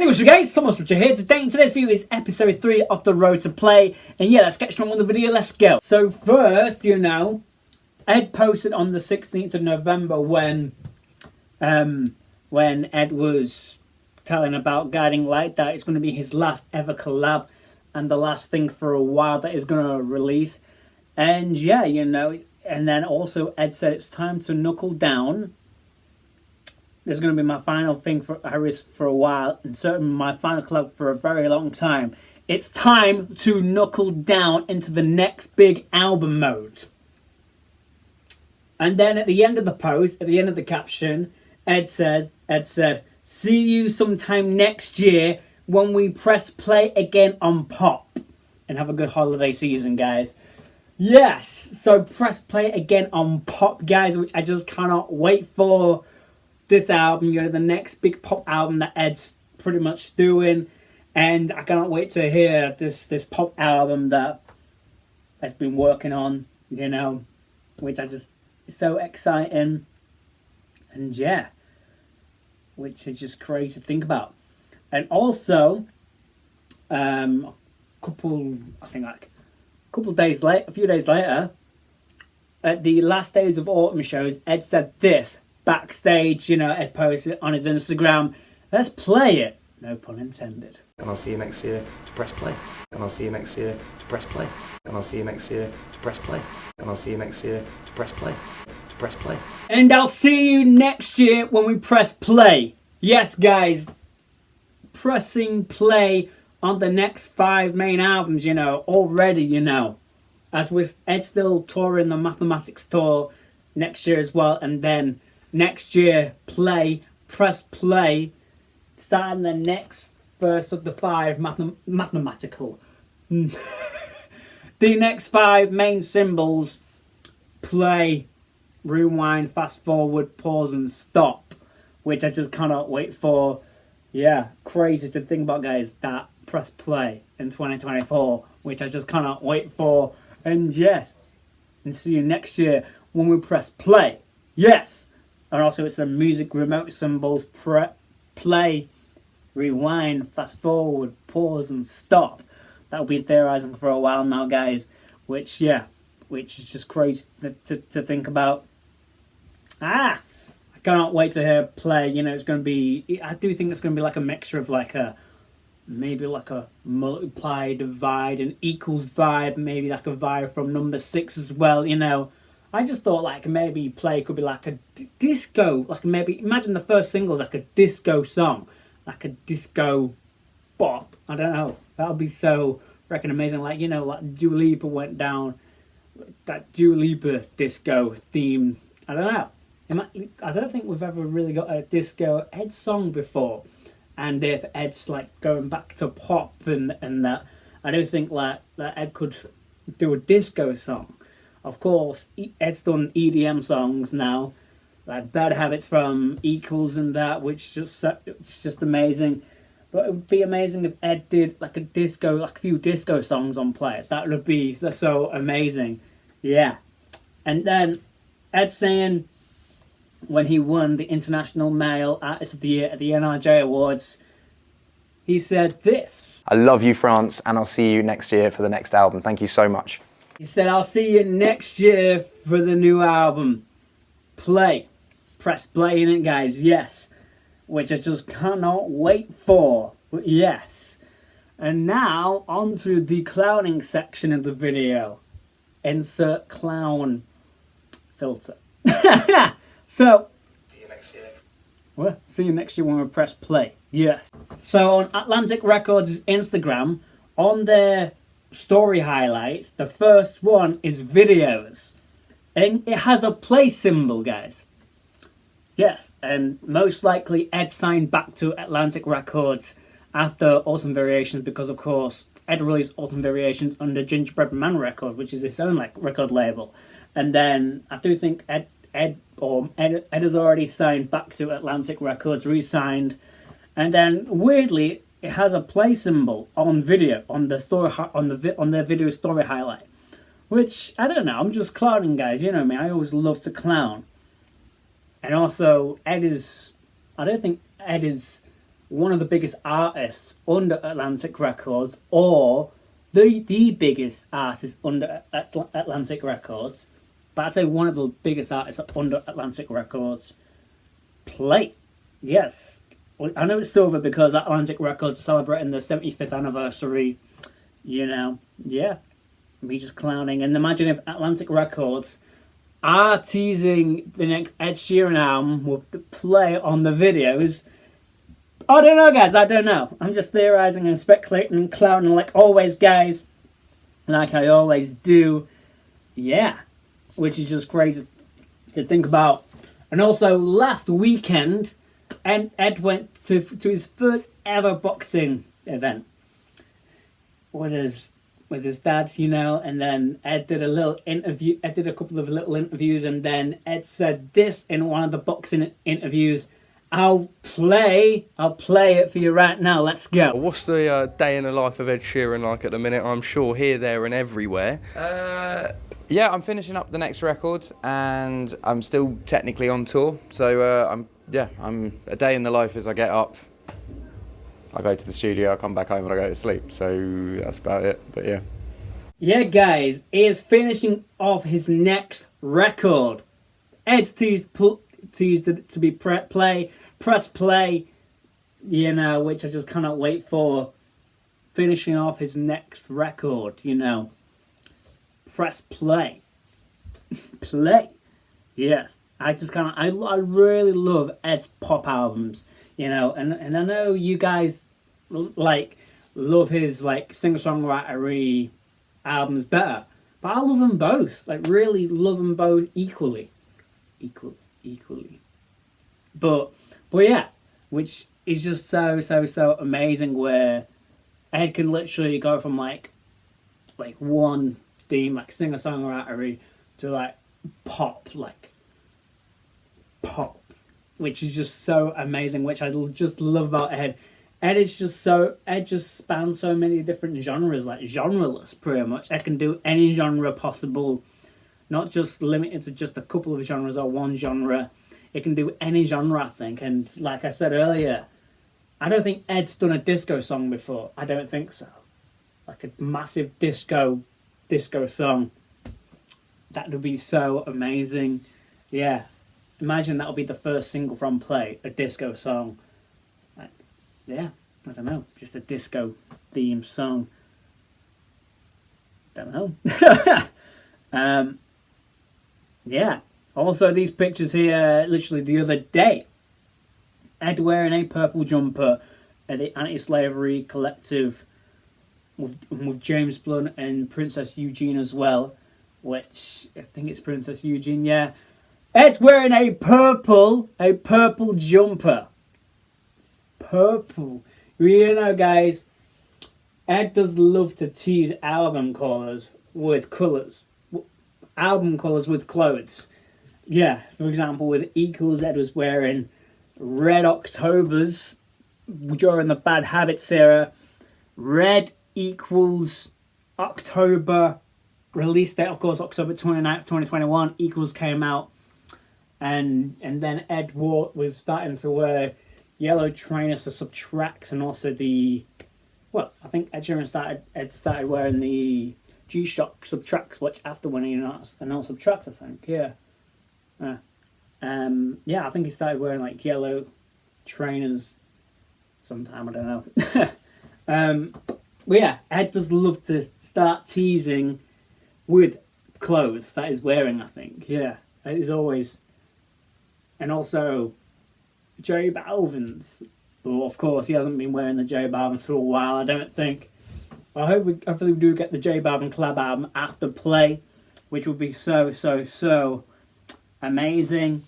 Hey, what's up guys, Thomas Richard here. Today in today's video is episode 3 of The Road to Play. And yeah, let's get strong on the video, let's go. So first, Ed posted on the 16th of November when Ed was telling about Guiding Light that it's going to be his last ever collab and the last thing for a while that he's going to release. And yeah, and then also Ed said it's time to knuckle down. This is going to be my final thing for Harris for a while, and certainly my final collab for a very long time. It's time to knuckle down into the next big album mode. And then at the end of the post, at the end of the caption, Ed said, "See you sometime next year when we press play again on Pop." And have a good holiday season, guys. Yes, so press play again on Pop, guys, which I just cannot wait for. This album, the next big pop album that Ed's pretty much doing, and I cannot wait to hear this pop album that Ed's been working on, which I just is so exciting, and yeah, which is just crazy to think about. And also, a few days later, at the Last Days of Autumn shows, Ed said this. Backstage, Ed posted on his Instagram, "Let's play it." No pun intended. And I'll see you next year to press play. And I'll see you next year to press play. And I'll see you next year to press play. And I'll see you next year to press play. To press play. And I'll see you next year when we press play. Yes, guys. Pressing play on the next 5 main albums, already, As Ed's still touring the Mathematics tour next year as well, and then next year, press play, starting the next verse of the 5 mathematical. The next 5 main symbols, play, rewind, fast forward, pause and stop, which I just cannot wait for. Yeah, crazy to think about, guys, that press play in 2024, which I just cannot wait for. And yes, and see you next year when we press play. Yes. And also it's the music remote symbols, play, rewind, fast forward, pause and stop. That'll be theorizing for a while now, guys. Which is just crazy to think about. I cannot wait to hear play. It's going to be, I do think it's going to be like a mixture of maybe like a multiply, divide and equals vibe. Maybe like a vibe from Number 6 as well, I just thought maybe play could be like a disco, maybe imagine the first single is like a disco song, like a disco bop. I don't know. That would be so freaking amazing. Like Dua Lipa went down, that Dua Lipa disco theme. I don't know. I don't think we've ever really got a disco Ed song before. And if Ed's going back to pop and that, I do think that Ed could do a disco song. Of course, Ed's done EDM songs now, like Bad Habits from Equals and that, which it's just amazing. But it would be amazing if Ed did a few disco songs on play. That would be so amazing. Yeah. And then Ed saying when he won the International Male Artist of the Year at the NRJ Awards, he said this. "I love you, France, and I'll see you next year for the next album. Thank you so much." He said, "I'll see you next year for the new album. Play." Press play in it, guys. Yes. Which I just cannot wait for. But yes. And now, on to the clowning section of the video. Insert clown filter. So, See you next year. Well, see you next year when we press play. Yes. So, on Atlantic Records' Instagram, on their story highlights, the first one is videos, and it has a play symbol, guys. Yes, and most likely Ed signed back to Atlantic Records after Autumn Variations, because of course Ed released Autumn Variations under Gingerbread Man Record, which is his own record label, and then I do think Ed has already signed back to Atlantic Records, re-signed, and then weirdly it has a play symbol on video, on the story, on their video story highlight. Which, I don't know, I'm just clowning, guys. You know me, I always love to clown. And also, I don't think Ed is one of the biggest artists under Atlantic Records, or the biggest artist under Atlantic Records, but I'd say one of the biggest artists under Atlantic Records, play. Yes. I know it's silver because Atlantic Records are celebrating their 75th anniversary. You know, yeah. Me just clowning. And imagine if Atlantic Records are teasing the next Ed Sheeran album with the play on the videos. I don't know, guys. I don't know. I'm just theorizing and speculating and clowning like always, guys. Like I always do. Yeah. Which is just crazy to think about. And also, last weekend, Ed went to his first ever boxing event with his dad, you know, and then Ed did a little interview. Ed did a couple of little interviews, and then Ed said this in one of the boxing interviews. I'll play it for you right now. Let's go. What's the day in the life of Ed Sheeran like at the minute? I'm sure here, there, and everywhere. Yeah, I'm finishing up the next record, and I'm still technically on tour. So I'm a day in the life as I get up. I go to the studio, I come back home, and I go to sleep. So that's about it. But yeah. Yeah, guys, he is finishing off his next record. Ed's teased it to be press play, you know, which I just cannot wait for. Finishing off his next record, you know. Press play. Play. Yes. I really love Ed's pop albums, you know, and I know you guys like love his like singer-songwriter albums better, but I love them both. Like really love them both equally. Equally. But yeah, which is just so amazing where Ed can literally go from like one theme, like singer-songwriter to like pop, which is just so amazing, which I just love about Ed. Ed just spans so many different genres, like genreless pretty much. Ed can do any genre possible, not just limited to just a couple of genres or one genre. It can do any genre, I think. And like I said earlier, I don't think Ed's done a disco song before. I don't think so. Like a massive disco song. That would be so amazing. Yeah. Imagine that would be the first single from Play, a disco song. Like, yeah, I don't know. Just a disco theme song. Don't know. Yeah. Also, these pictures here, literally the other day. Ed wearing a purple jumper at the Anti-Slavery Collective with James Blunt and Princess Eugene as well. Which, I think it's Princess Eugene, yeah. Ed's wearing a purple jumper. Purple. You know, guys, Ed does love to tease album colours with colours. Album colours with clothes. Yeah, for example, with Equals, Ed was wearing Red Octobers during the Bad Habits era. Red equals October. Release date, of course, October 29th, 2021. Equals came out. And then Ed was starting to wear yellow trainers for Subtracts, and also I think Ed Sheeran started wearing the G-Shock Subtracts, which after when he announced Subtracts, I think, yeah. Yeah, I think he started wearing like yellow trainers sometime, I don't know. But yeah, Ed does love to start teasing with clothes that he's wearing, I think, yeah. It is always... And also, J Balvin's. Well, of course, he hasn't been wearing the J Balvin's for a while, I don't think. Hopefully we do get the J Balvin collab album after Play, which would be so amazing.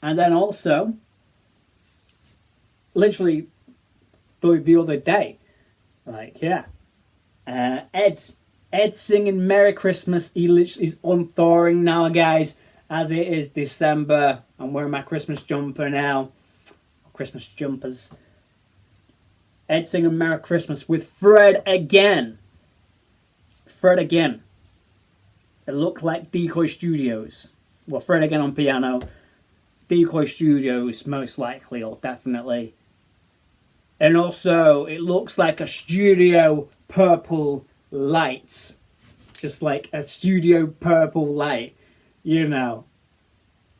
And then also, literally, the other day, like, yeah, Ed singing Merry Christmas. He's on touring now, guys. As it is December, I'm wearing my Christmas jumper now. Christmas jumpers. Ed singing Merry Christmas with Fred again. It looked like Decoy Studios. Well, Fred again on piano. Decoy Studios, most likely, or definitely. And also, it looks like a studio purple light. Just like a studio purple light. You know.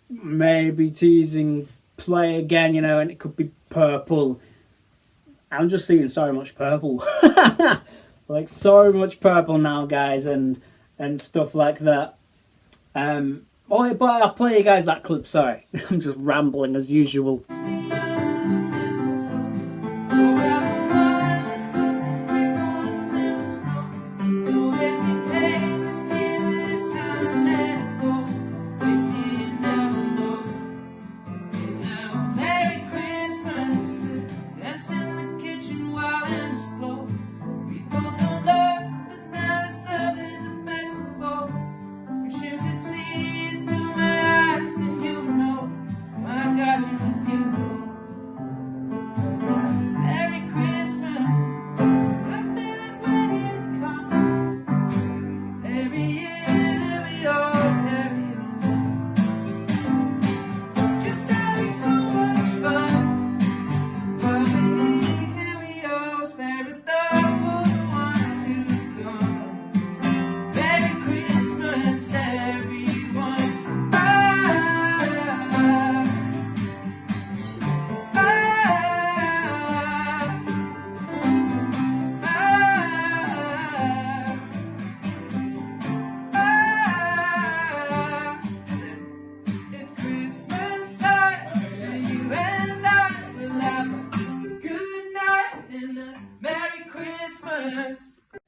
Maybe teasing Play again, you know, and it could be purple. I'm just seeing so much purple. Like, so much purple now, guys, and stuff like that. Oh, but I'll play you guys that clip, sorry. I'm just rambling as usual.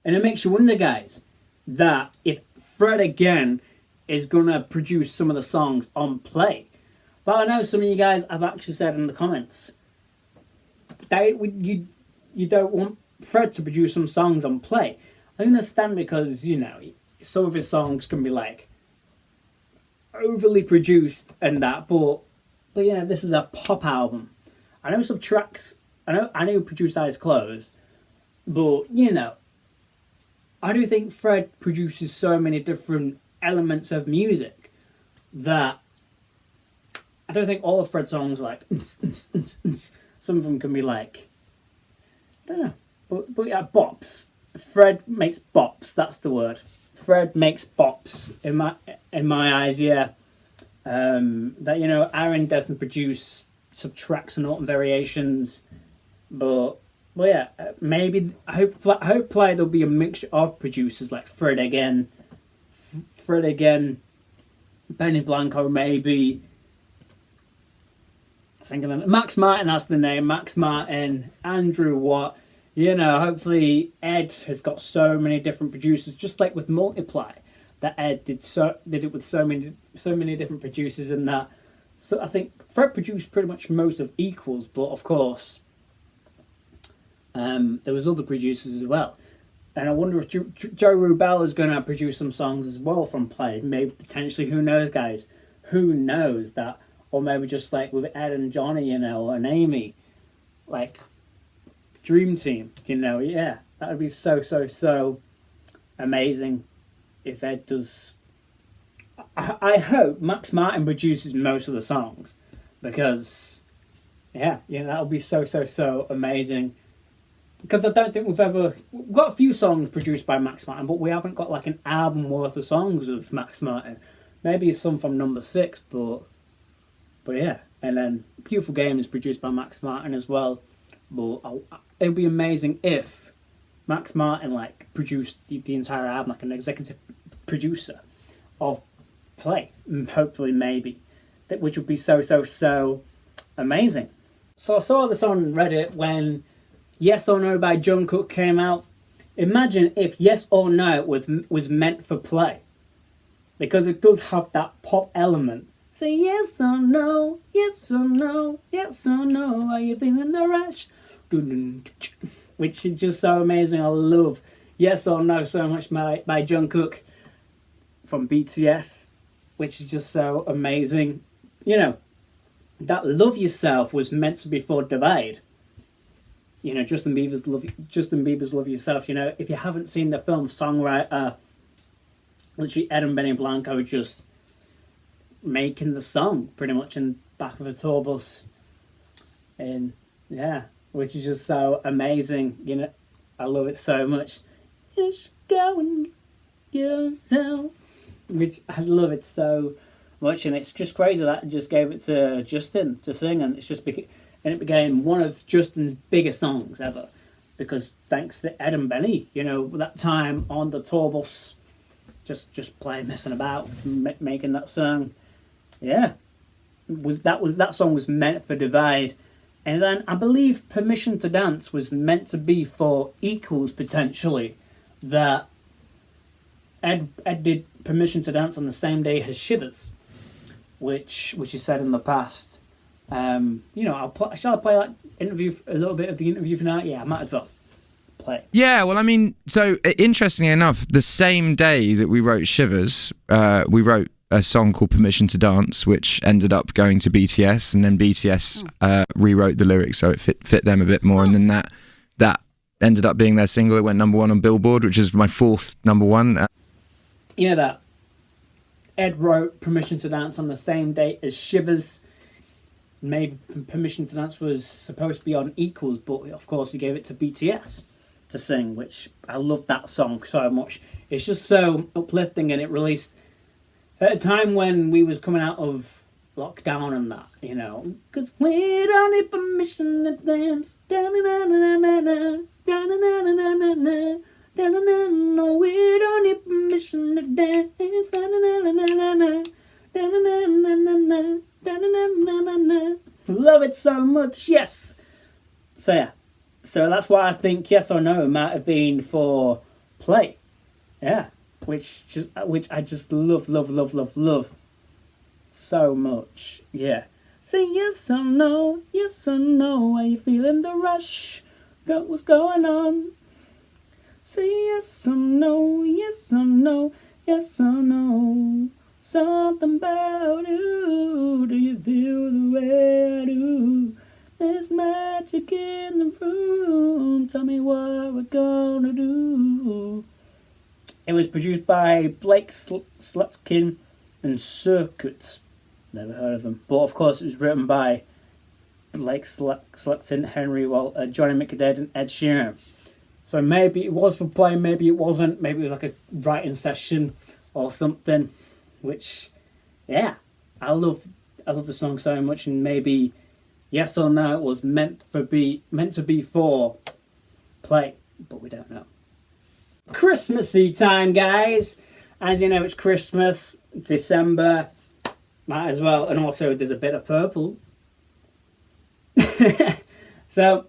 And it makes you wonder, guys, that if Fred again is gonna produce some of the songs on Play. But I know some of you guys have actually said in the comments that you don't want Fred to produce some songs on Play. I understand, because, you know, some of his songs can be like overly produced and that, but you know, this is a pop album. I know some tracks. I know he produced Eyes Closed, but you know, I do think Fred produces so many different elements of music that I don't think all of Fred's songs like some of them can be like, I don't know, but yeah, bops. Fred makes bops. That's the word. Fred makes bops in my eyes. Yeah, that, you know, Aaron doesn't produce some tracks and autumn variations, but yeah, maybe I hope Play there'll be a mixture of producers like Fred again, Benny Blanco maybe. I think of them. Max Martin, that's the name. Max Martin, Andrew Watt. You know, hopefully Ed has got so many different producers, just like with Multiply, that Ed did it with so many different producers, and that. So I think Fred produced pretty much most of Equals, but of course, there was other producers as well. And I wonder if Joe Rubel is going to produce some songs as well from Play. Maybe potentially, who knows, guys? Who knows that? Or maybe just like with Ed and Johnny, you know, and Amy, like Dream Team, you know. Yeah, that would be so amazing if Ed does. I hope Max Martin produces most of the songs, because yeah, that would be so amazing. Because I don't think we've got a few songs produced by Max Martin, but we haven't got like an album worth of songs of Max Martin. Maybe some from Number 6, but yeah. And then Beautiful Game is produced by Max Martin as well. But it would be amazing if Max Martin like produced the entire album, like an executive producer of Play. Hopefully, maybe, which would be so amazing. So I saw this on Reddit when Yes or No by Jungkook came out. Imagine if Yes or No was meant for Play, because it does have that pop element. Say yes or no, yes or no, yes or no, are you feeling the rush? Which is just so amazing. I love Yes or No so much by Jungkook from BTS, which is just so amazing. You know, that Love Yourself was meant to be for Divide. You know, Justin Bieber's Love Yourself. You know, if you haven't seen the film, songwriter, literally Ed and Benny Blanco just making the song pretty much in the back of a tour bus. And yeah, which is just so amazing. You know, I love it so much. Just go and yourself, which I love it so much, and it's just crazy that I just gave it to Justin to sing, and it became one of Justin's biggest songs ever, because thanks to Ed and Benny, you know, that time on the tour bus, just playing, messing about, making that song, yeah, that song was meant for Divide, and then I believe Permission to Dance was meant to be for Equals potentially, that Ed did Permission to Dance on the same day as Shivers, which he said in the past. You know, shall I play that interview, a little bit of the interview for now? Yeah, I might as well play it. Yeah, well, I mean, so interestingly enough, the same day that we wrote Shivers, we wrote a song called Permission to Dance, which ended up going to BTS, and then BTS rewrote the lyrics so it fit them a bit more, and then that ended up being their single. It went #1 on Billboard, which is my 4th #1. You know that Ed wrote Permission to Dance on the same day as Shivers. Maybe Permission to Dance was supposed to be on Equals, but of course he gave it to BTS to sing, which I love that song so much. It's just so uplifting, and it released at a time when we was coming out of lockdown and that, you know, because we don't need permission to dance. No, we don't need permission to dance. Love it so much, yes. So yeah, so that's why I think Yes or No might have been for Play, yeah, which I just love so much, yeah. Say yes or no, are you feeling the rush? What's going on? Say yes or no, yes or no, yes or no. Something about you, do you feel the way I do? There's magic in the room, tell me what we're gonna do. It was produced by Blake Slutskin and Circuits. Never heard of them. But of course it was written by Blake Slutskin, Henry Walter, Johnny McDade and Ed Sheeran. So maybe it was for Play, maybe it wasn't. Maybe it was like a writing session or something. Which, yeah, I love the song so much, and maybe Yes or No it was meant to be for Play, but we don't know. Christmassy time, guys. As you know, it's Christmas, December, might as well, and also there's a bit of purple. So,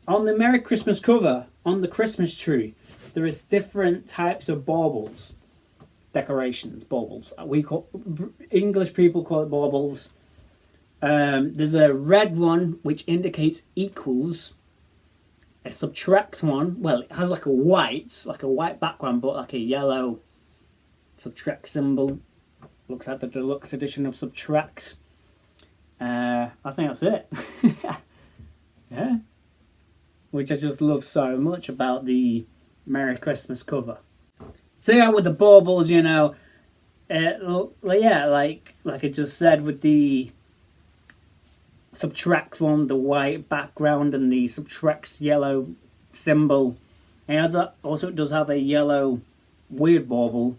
on the Merry Christmas cover, on the Christmas tree, there is different types of baubles. Decorations, baubles. English people call it baubles. There's a red one which indicates equals. A subtracts one, well, it has like a white background, but like a yellow subtract symbol. Looks like the deluxe edition of Subtracts. I think that's it. Yeah. Which I just love so much about the Merry Christmas cover. So yeah, with the baubles, you know, yeah, like I just said, with the Subtracts one, the white background and the Subtracts yellow symbol, and also it does have a yellow weird bauble,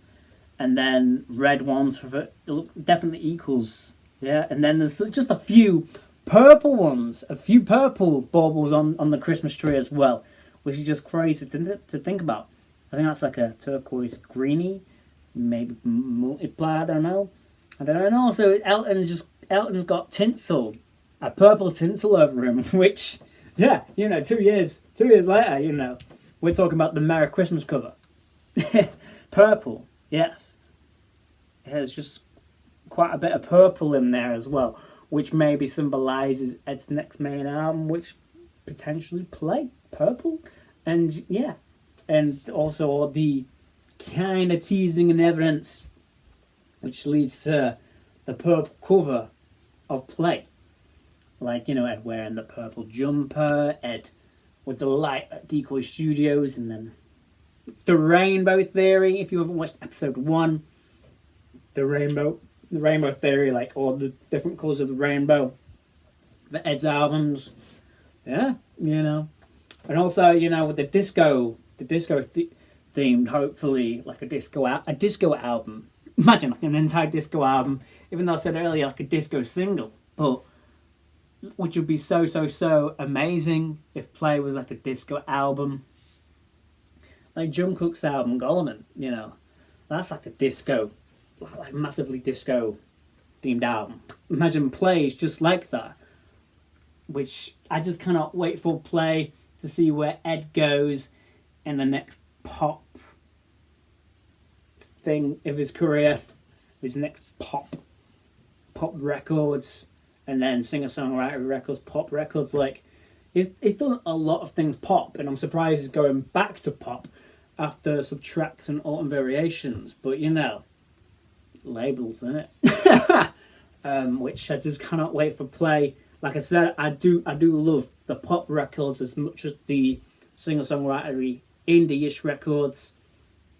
and then red ones for it look definitely equals, yeah, and then there's just a few purple ones, a few purple baubles on the Christmas tree as well, which is just crazy to think about. I think that's like a turquoise greeny, maybe multiply, I don't know. And also Elton's got tinsel, a purple tinsel over him, which, yeah, you know, 2 years later, you know, we're talking about the Merry Christmas cover. Purple, yes. There's just quite a bit of purple in there as well, which maybe symbolises Ed's next main album, which potentially Play purple, and yeah. And also all the kind of teasing and evidence which leads to the purple cover of Play. Like, you know, Ed wearing the purple jumper, Ed with the light at Decoy Studios, and then the Rainbow Theory. If you haven't watched episode 1, the Rainbow Theory, like all the different colours of the rainbow. The Ed's albums, yeah, you know. And also, you know, with the disco themed, hopefully, like a disco album. Imagine like an entire disco album, even though I said earlier like a disco single, but which would be so amazing if Play was like a disco album. Like Jungkook's album Golden, you know, that's like a disco, like massively disco themed album. Imagine Play is just like that, which I just cannot wait for Play to see where Ed goes in the next pop thing of his career, his next pop records, and then singer-songwriter records, pop records. Like, he's done a lot of things pop, and I'm surprised he's going back to pop after Subtracts and Autumn Variations. But you know, labels, innit? Which I just cannot wait for Play. Like I said, I do love the pop records as much as the singer-songwritery indie-ish records.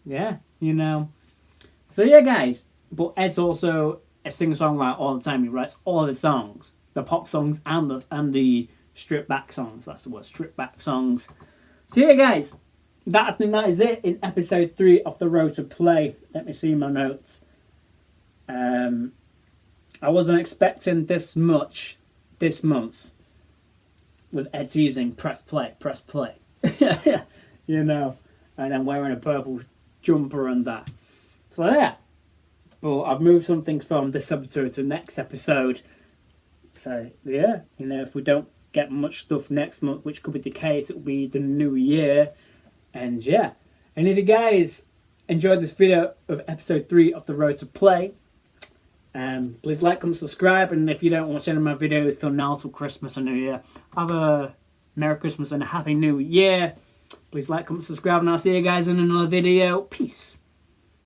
Yeah, you know. So yeah, guys. But Ed's also a singer-songwriter all the time. He writes all of his songs, the pop songs and the stripped back songs. That's the word, stripped back songs. So yeah, guys. I think that is it in episode 3 of The Road to Play. Let me see my notes. I wasn't expecting this much this month with Ed teasing press play. You know, and I'm wearing a purple jumper and that. So yeah, but I've moved some things from this episode to next episode. So yeah, you know, if we don't get much stuff next month, which could be the case, it will be the new year. And yeah, and if you guys enjoyed this video of episode 3 of The Road to Play, please like, comment, subscribe. And if you don't watch any of my videos till now, till Christmas or New Year, have a Merry Christmas and a Happy New Year. Please like, comment, subscribe, and I'll see you guys in another video. Peace.